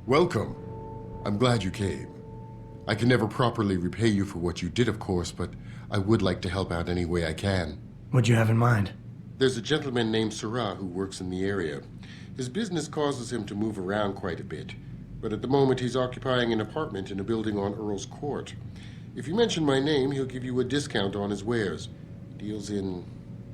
Welcome. I'm glad you came. I can never properly repay you for what you did, of course, but I would like to help out any way I can. What'd you have in mind? There's a gentleman named Sarif who works in the area. His business causes him to move around quite a bit, but at the moment he's occupying an apartment in a building on Earl's Court. If you mention my name, he'll give you a discount on his wares. Deals in,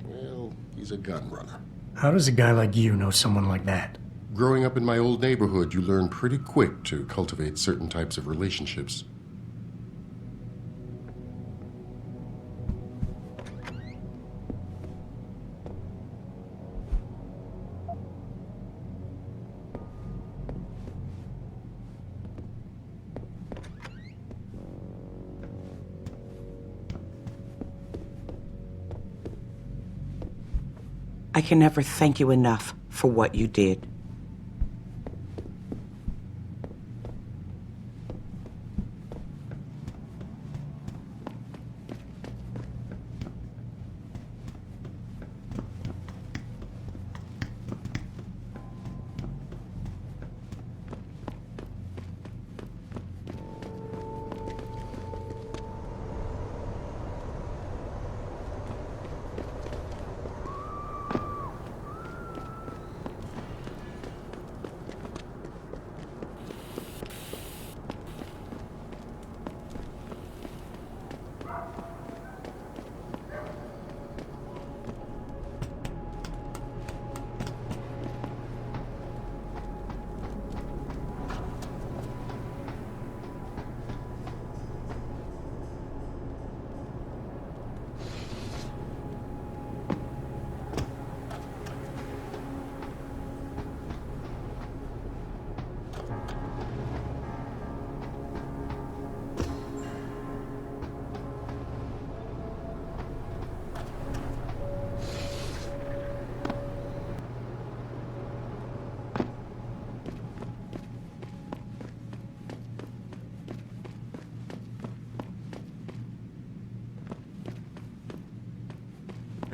well, he's a gun runner. How does a guy like you know someone like that? Growing up in my old neighborhood, you learn pretty quick to cultivate certain types of relationships. I can never thank you enough for what you did.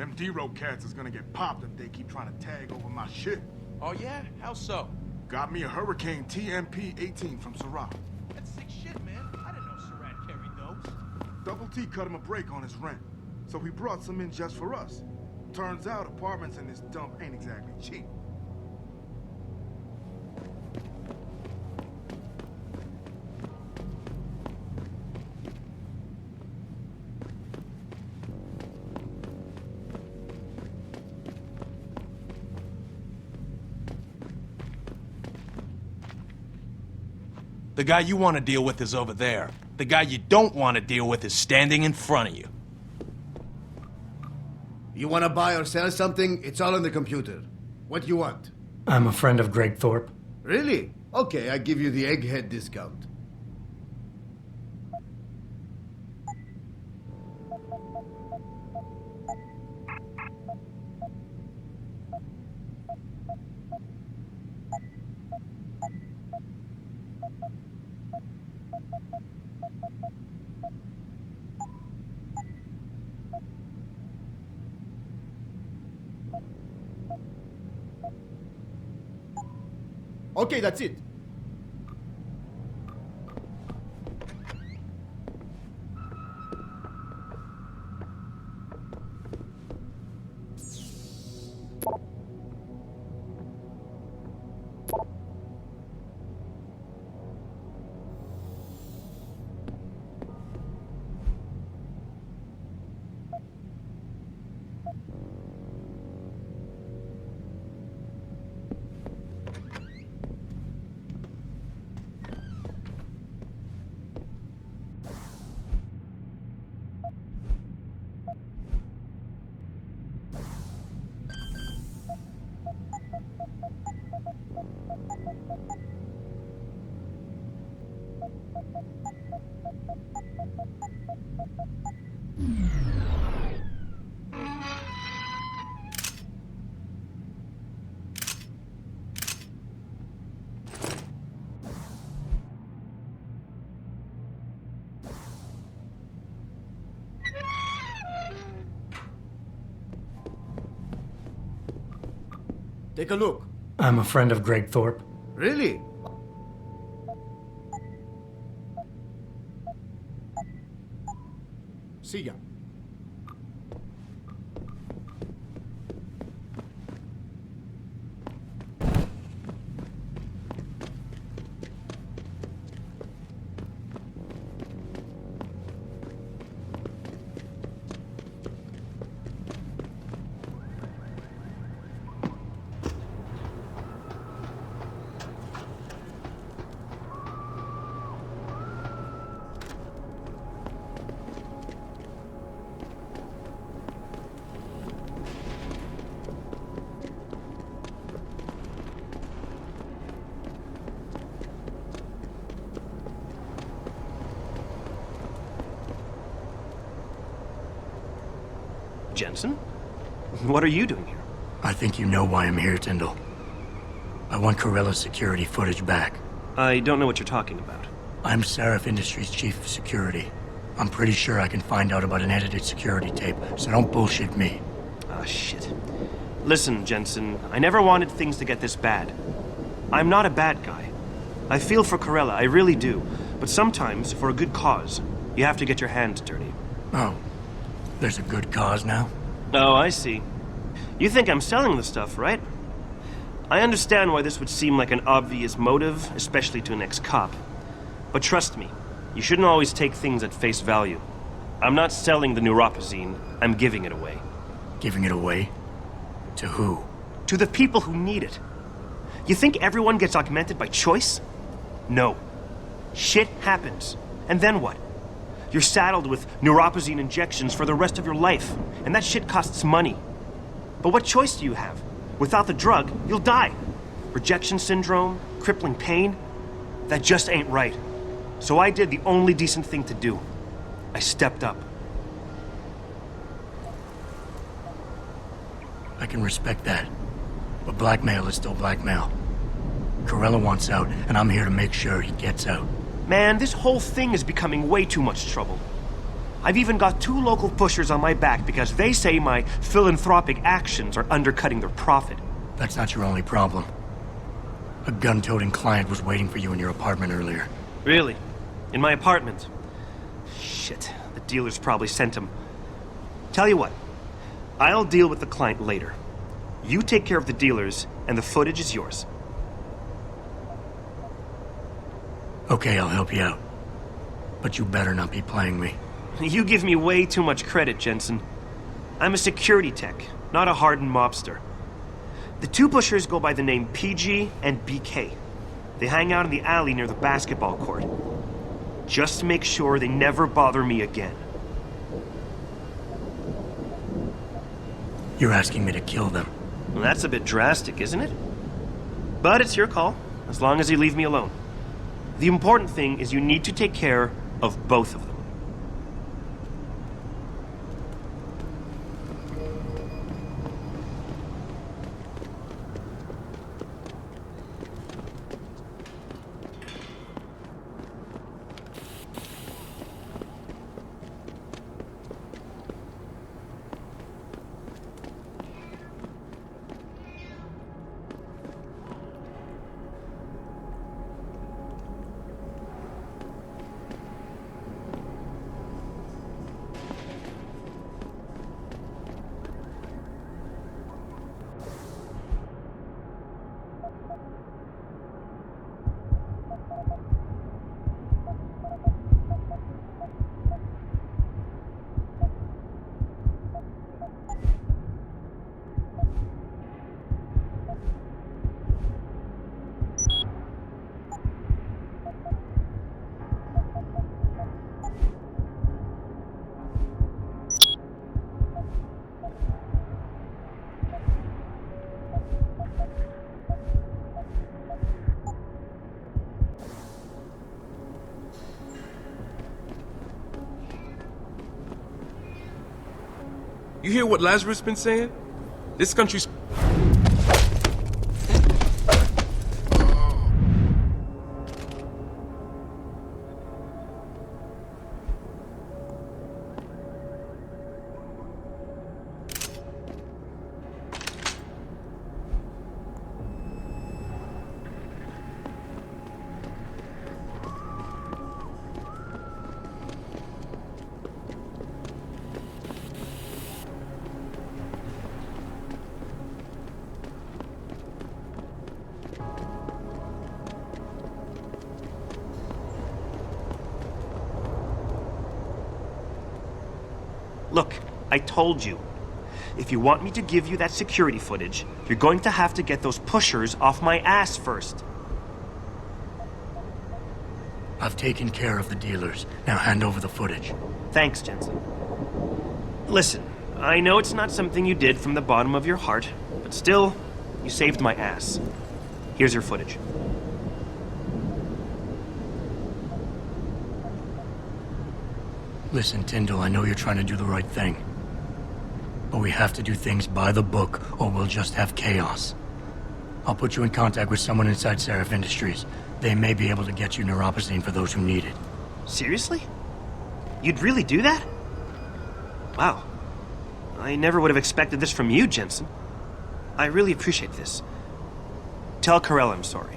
Them D-Road cats is gonna get popped if they keep trying to tag over my shit. Oh yeah? How so? Got me a Hurricane TMP-18 from Sarif. That's sick shit, man. I didn't know Sarat carried those. Double T cut him a break on his rent, so he brought some in just for us. Turns out apartments in this dump ain't exactly cheap. The guy you want to deal with is over there. The guy you don't want to deal with is standing in front of you. You want to buy or sell something? It's all on the computer. What you want? I'm a friend of Greg Thorpe. Really? Okay, I give you the egghead discount. Okay, that's it. Take a look. I'm a friend of Greg Thorpe. Really? Siga. Jensen? What are you doing here? I think you know why I'm here, Tyndall. I want Corella's security footage back. I don't know what you're talking about. I'm Sarif Industries' chief of security. I'm pretty sure I can find out about an edited security tape, so don't bullshit me. Ah, shit. Listen, Jensen, I never wanted things to get this bad. I'm not a bad guy. I feel for Corella, I really do. But sometimes, for a good cause, you have to get your hands dirty. Oh, there's a good cause now? Oh, I see. You think I'm selling the stuff, right? I understand why this would seem like an obvious motive, especially to an ex-cop. But trust me, you shouldn't always take things at face value. I'm not selling the neuropazine, I'm giving it away. Giving it away? To who? To the people who need it. You think everyone gets augmented by choice? No. Shit happens. And then what? You're saddled with neuropazine injections for the rest of your life, and that shit costs money. But what choice do you have? Without the drug, you'll die. Rejection syndrome, crippling pain. That just ain't right. So I did the only decent thing to do. I stepped up. I can respect that. But blackmail is still blackmail. Corella wants out, and I'm here to make sure he gets out. Man, this whole thing is becoming way too much trouble. I've even got 2 local pushers on my back because they say my philanthropic actions are undercutting their profit. That's not your only problem. A gun-toting client was waiting for you in your apartment earlier. Really? In my apartment? Shit, the dealers probably sent him. Tell you what, I'll deal with the client later. You take care of the dealers, and the footage is yours. Okay, I'll help you out. But you better not be playing me. You give me way too much credit, Jensen. I'm a security tech, not a hardened mobster. The 2 pushers go by the name PG and BK. They hang out in the alley near the basketball court. Just make sure they never bother me again. You're asking me to kill them. Well, that's a bit drastic, isn't it? But it's your call, as long as you leave me alone. The important thing is you need to take care of both of them. You hear what Lazarus been saying? This country's... Look, I told you. If you want me to give you that security footage, you're going to have to get those pushers off my ass first. I've taken care of the dealers. Now hand over the footage. Thanks, Jensen. Listen, I know it's not something you did from the bottom of your heart, but still, you saved my ass. Here's your footage. Listen, Tyndall, I know you're trying to do the right thing. But we have to do things by the book, or we'll just have chaos. I'll put you in contact with someone inside Sarif Industries. They may be able to get you neuropozyne for those who need it. Seriously? You'd really do that? Wow. I never would have expected this from you, Jensen. I really appreciate this. Tell Carell I'm sorry.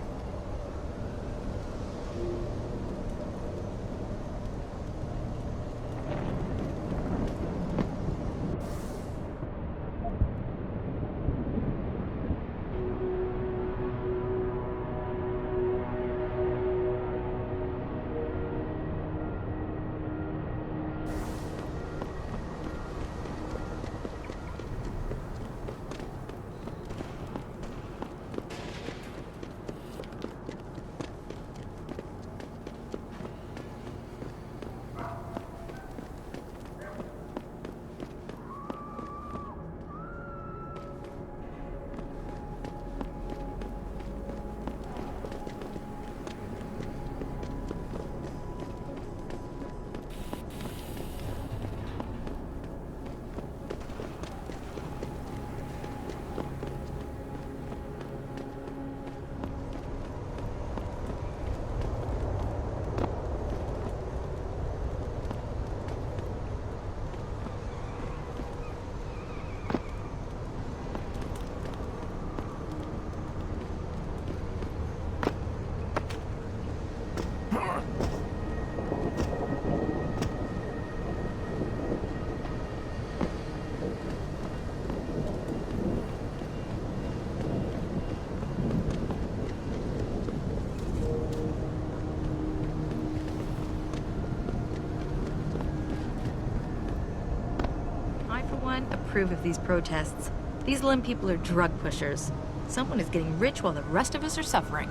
Approve of these protests. These Lim people are drug pushers. Someone is getting rich while the rest of us are suffering.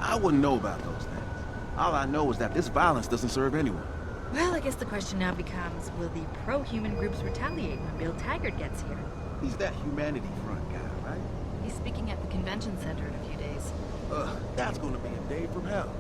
I wouldn't know about those things. All I know is that this violence doesn't serve anyone. Well, I guess the question now becomes, will the pro-human groups retaliate when Bill Taggart gets here? He's that humanity front guy, right? He's speaking at the convention center in a few days. That's gonna be a day from hell.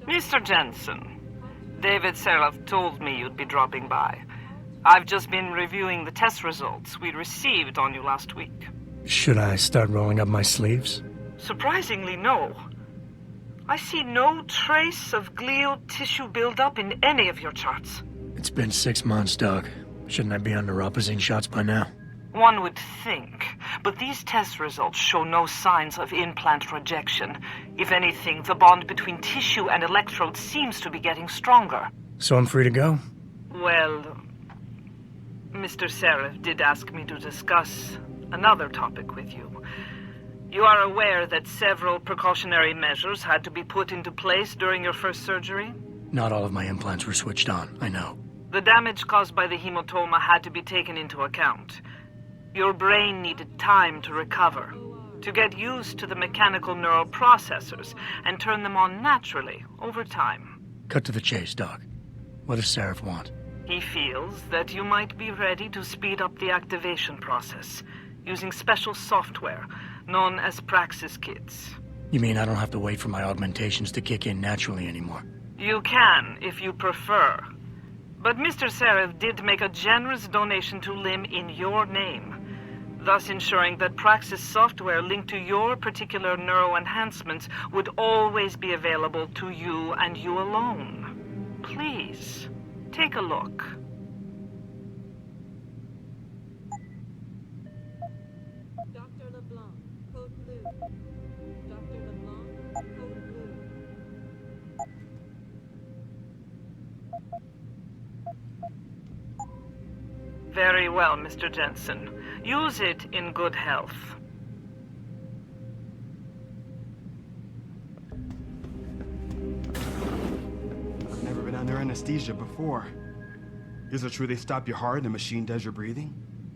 Mr. Jensen, David Sarif told me you'd be dropping by. I've just been reviewing the test results we received on you last week. Should I start rolling up my sleeves? Surprisingly, no. I see no trace of glial tissue buildup in any of your charts. It's been 6 months, Doc. Shouldn't I be on neuropozyne shots by now? One would think, but these test results show no signs of implant rejection. If anything, the bond between tissue and electrodes seems to be getting stronger. So I'm free to go? Well, Mr. Sarif did ask me to discuss another topic with you. You are aware that several precautionary measures had to be put into place during your first surgery? Not all of my implants were switched on, I know. The damage caused by the hematoma had to be taken into account. Your brain needed time to recover, to get used to the mechanical neural processors and turn them on naturally over time. Cut to the chase, Doc. What does Sarif want? He feels that you might be ready to speed up the activation process using special software known as Praxis kits. You mean I don't have to wait for my augmentations to kick in naturally anymore? You can, if you prefer. But Mr. Sarif did make a generous donation to Lim in your name, thus ensuring that Praxis software linked to your particular neuro enhancements would always be available to you and you alone. Please, take a look. Dr. LeBlanc, code blue. Very well, Mr. Jensen. Use it in good health. I've never been under anesthesia before. Is it true they stop your heart and the machine does your breathing?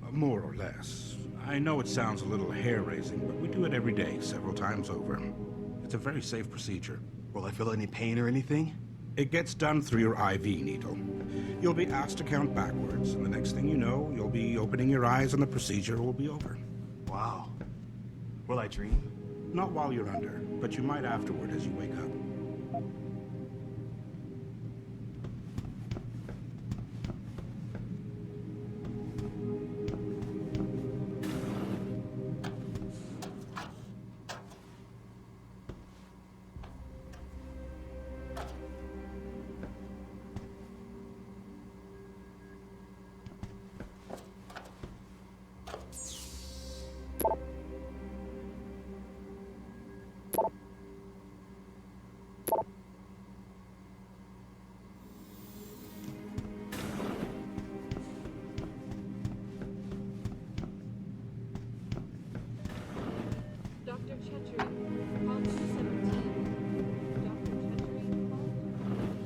More or less. I know it sounds a little hair-raising, but we do it every day, several times over. It's a very safe procedure. Will I feel any pain or anything? It gets done through your IV needle. You'll be asked to count backwards, and the next thing you know, you'll be opening your eyes and the procedure will be over. Wow. Will I dream? Not while you're under, but you might afterward as you wake up.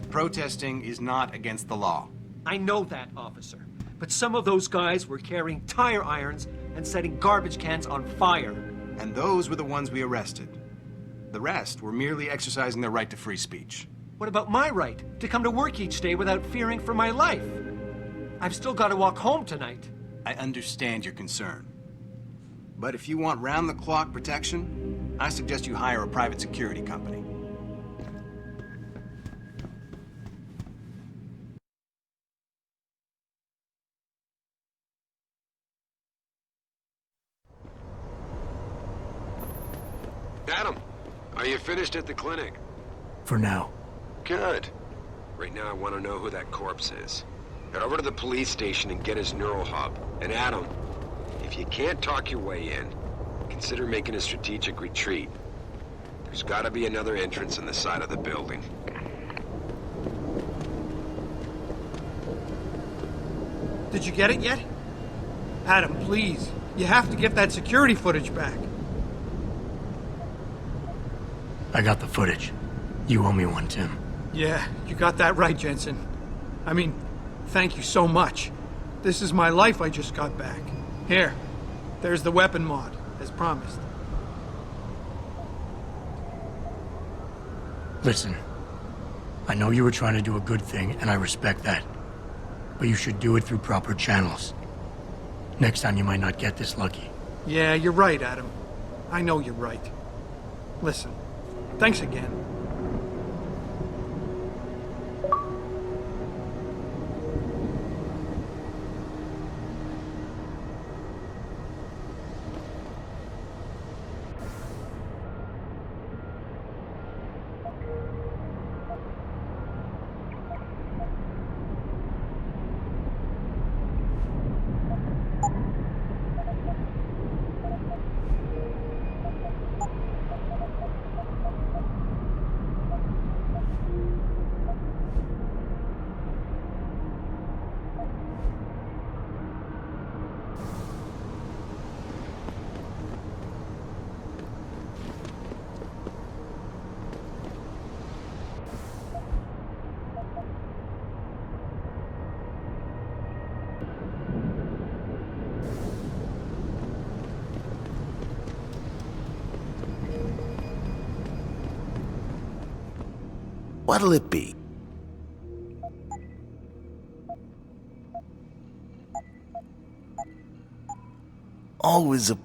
Protesting is not against the law. I know that, officer. But some of those guys were carrying tire irons and setting garbage cans on fire. And those were the ones we arrested. The rest were merely exercising their right to free speech. What about my right to come to work each day without fearing for my life? I've still got to walk home tonight. I understand your concern. But if you want round-the-clock protection, I suggest you hire a private security company. Adam, are you finished at the clinic? For now. Good. Right now I want to know who that corpse is. Head over to the police station and get his neural hub. And Adam, if you can't talk your way in, consider making a strategic retreat. There's gotta be another entrance on the side of the building. Did you get it yet? Adam, please. You have to get that security footage back. I got the footage. You owe me one, Tim. Yeah, you got that right, Jensen. I mean, thank you so much. This is my life I just got back. Here, there's the weapon mod, as promised. Listen, I know you were trying to do a good thing, and I respect that. But you should do it through proper channels. Next time you might not get this lucky. Yeah, you're right, Adam. I know you're right. Listen, thanks again. What'll it be? Always a...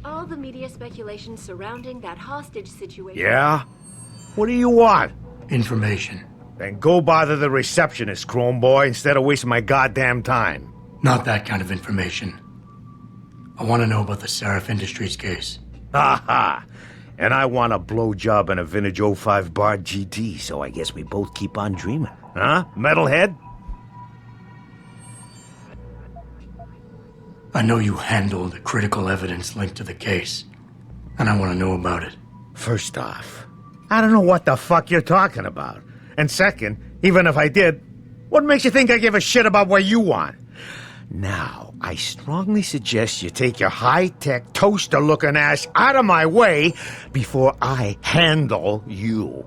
All the media speculation surrounding that hostage situation... Yeah? What do you want? Information. Then go bother the receptionist, Chrome Boy, instead of wasting my goddamn time. Not that kind of information. I want to know about the Sarif Industries case. Ha ha! And I want a blowjob in a vintage 05 Bard GT, so I guess we both keep on dreaming. Huh, metalhead? I know you handled critical evidence linked to the case, and I want to know about it. First off, I don't know what the fuck you're talking about. And second, even if I did, what makes you think I give a shit about what you want? Now, I strongly suggest you take your high-tech, toaster-looking ass out of my way before I handle you.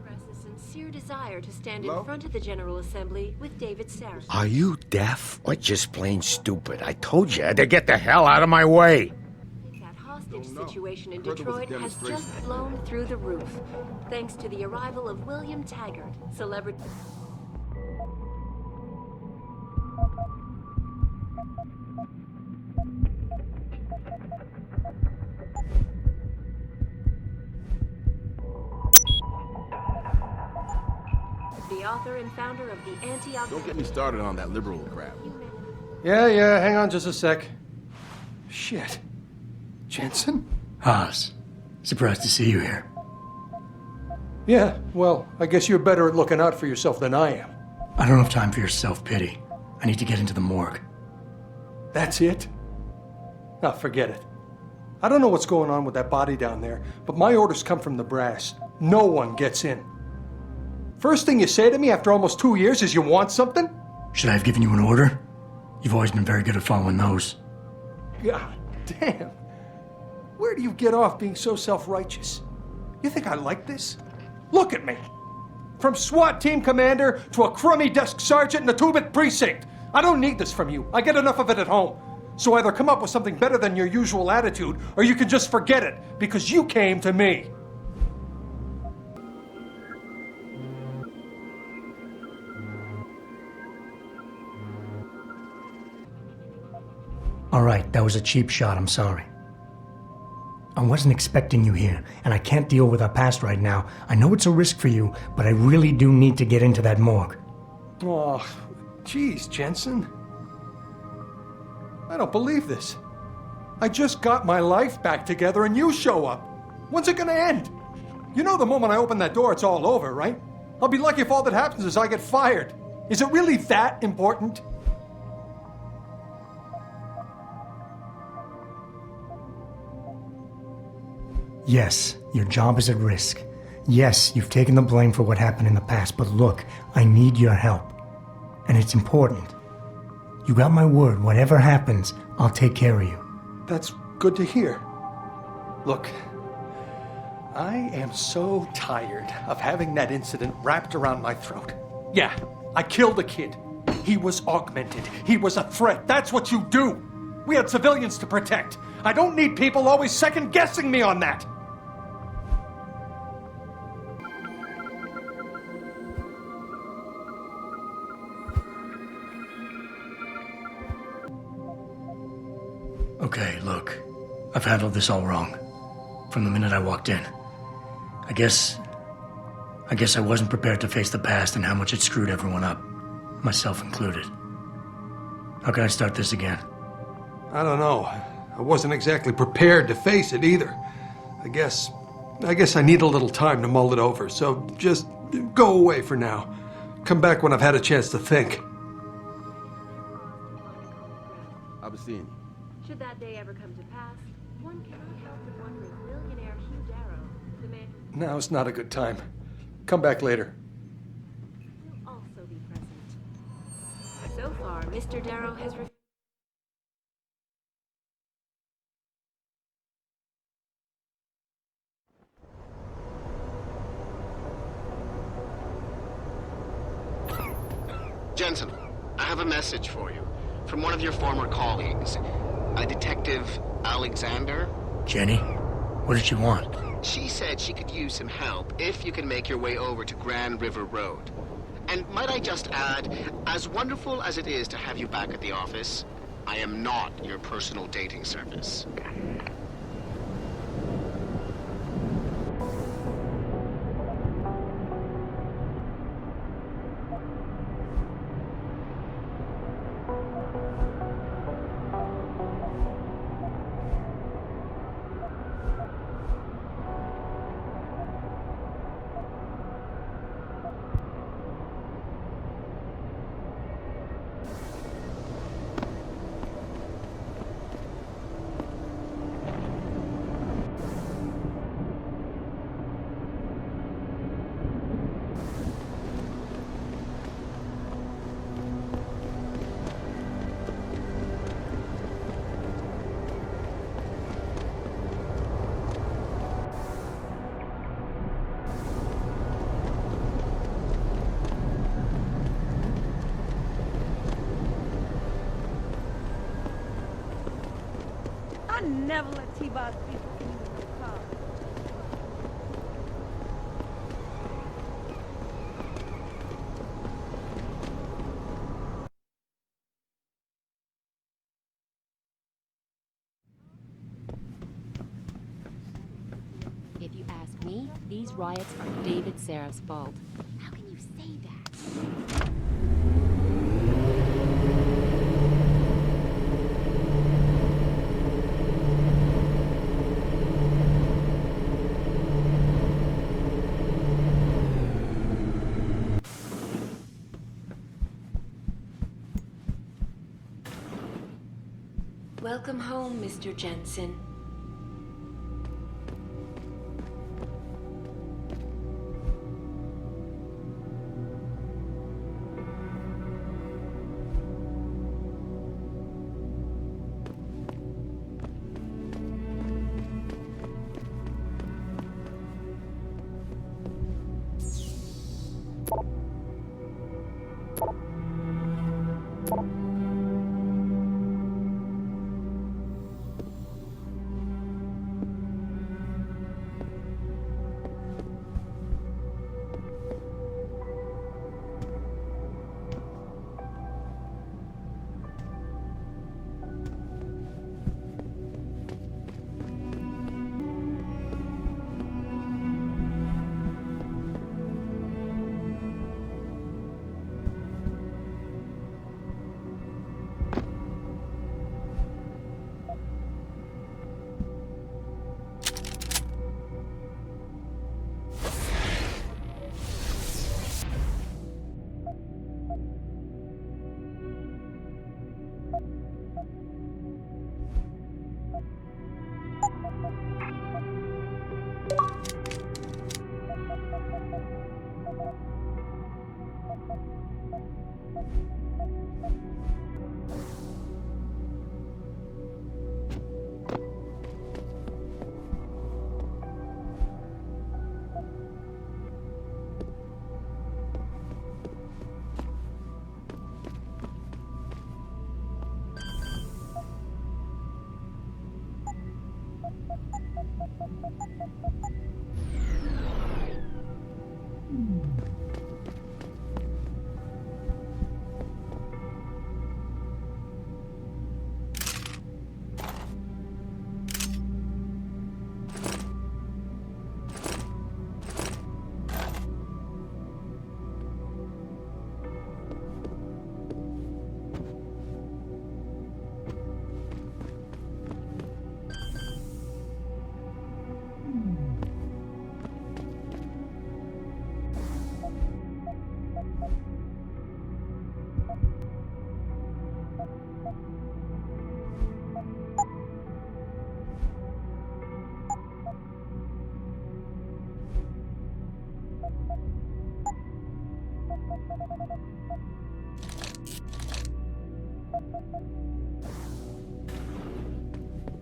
...express a sincere desire to stand in front of the General Assembly with David Sarif. Are you deaf or just plain stupid? I told you to get the hell out of my way. That hostage situation in Detroit has just blown through the roof, thanks to the arrival of William Taggart, celebrity... the author and founder of the anti-augmentation... Don't get me started on that liberal crap. Yeah, hang on just a sec. Shit. Jensen? Haas. Surprised to see you here. Yeah, well, I guess you're better at looking out for yourself than I am. I don't have time for your self-pity. I need to get into the morgue. That's it? Oh, forget it. I don't know what's going on with that body down there, but my orders come from the brass. No one gets in. First thing you say to me after almost 2 years is you want something? Should I have given you an order? You've always been very good at following those. God damn. Where do you get off being so self-righteous? You think I like this? Look at me. From SWAT team commander to a crummy desk sergeant in the 2-bit precinct. I don't need this from you. I get enough of it at home. So either come up with something better than your usual attitude, or you can just forget it, because you came to me. All right, that was a cheap shot, I'm sorry. I wasn't expecting you here, and I can't deal with our past right now. I know it's a risk for you, but I really do need to get into that morgue. Oh, geez, Jensen. I don't believe this. I just got my life back together and you show up. When's it gonna end? You know the moment I open that door, it's all over, right? I'll be lucky if all that happens is I get fired. Is it really that important? Yes, your job is at risk. Yes, you've taken the blame for what happened in the past, but look, I need your help. And it's important. You got my word, whatever happens, I'll take care of you. That's good to hear. Look, I am so tired of having that incident wrapped around my throat. Yeah, I killed a kid. He was augmented. He was a threat. That's what you do. We had civilians to protect. I don't need people always second-guessing me on that. Okay, look, I've handled this all wrong. From the minute I walked in. I guess I wasn't prepared to face the past and how much it screwed everyone up. Myself included. How can I start this again? I don't know. I wasn't exactly prepared to face it either. I guess I need a little time to mull it over, so just go away for now. Come back when I've had a chance to think. I'll be seeing you. Should that day ever come to pass, one cannot help but wonder if billionaire Hugh Darrow, the man... Now's not a good time. Come back later. ...will also be present. So far, Mr. Darrow has... Jensen, I have a message for you from one of your former colleagues, a Detective Alexander. Jenny? What did she want? She said she could use some help if you can make your way over to Grand River Road. And might I just add, as wonderful as it is to have you back at the office, I am not your personal dating service. I never let T-Boz people in the car. If you ask me, these riots are David Sarif's fault. How can you say that? Welcome home, Mr. Jensen.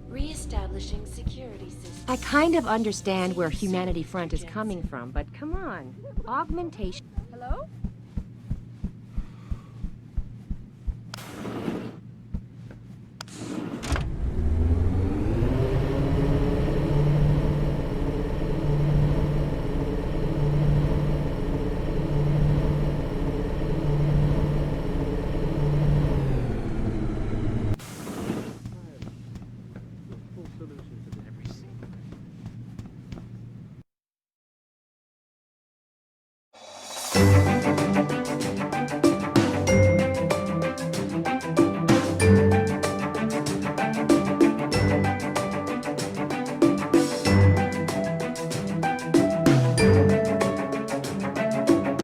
Re-establishing security systems. I kind of understand where Humanity Front is coming from, but come on. Augmentation. Hello?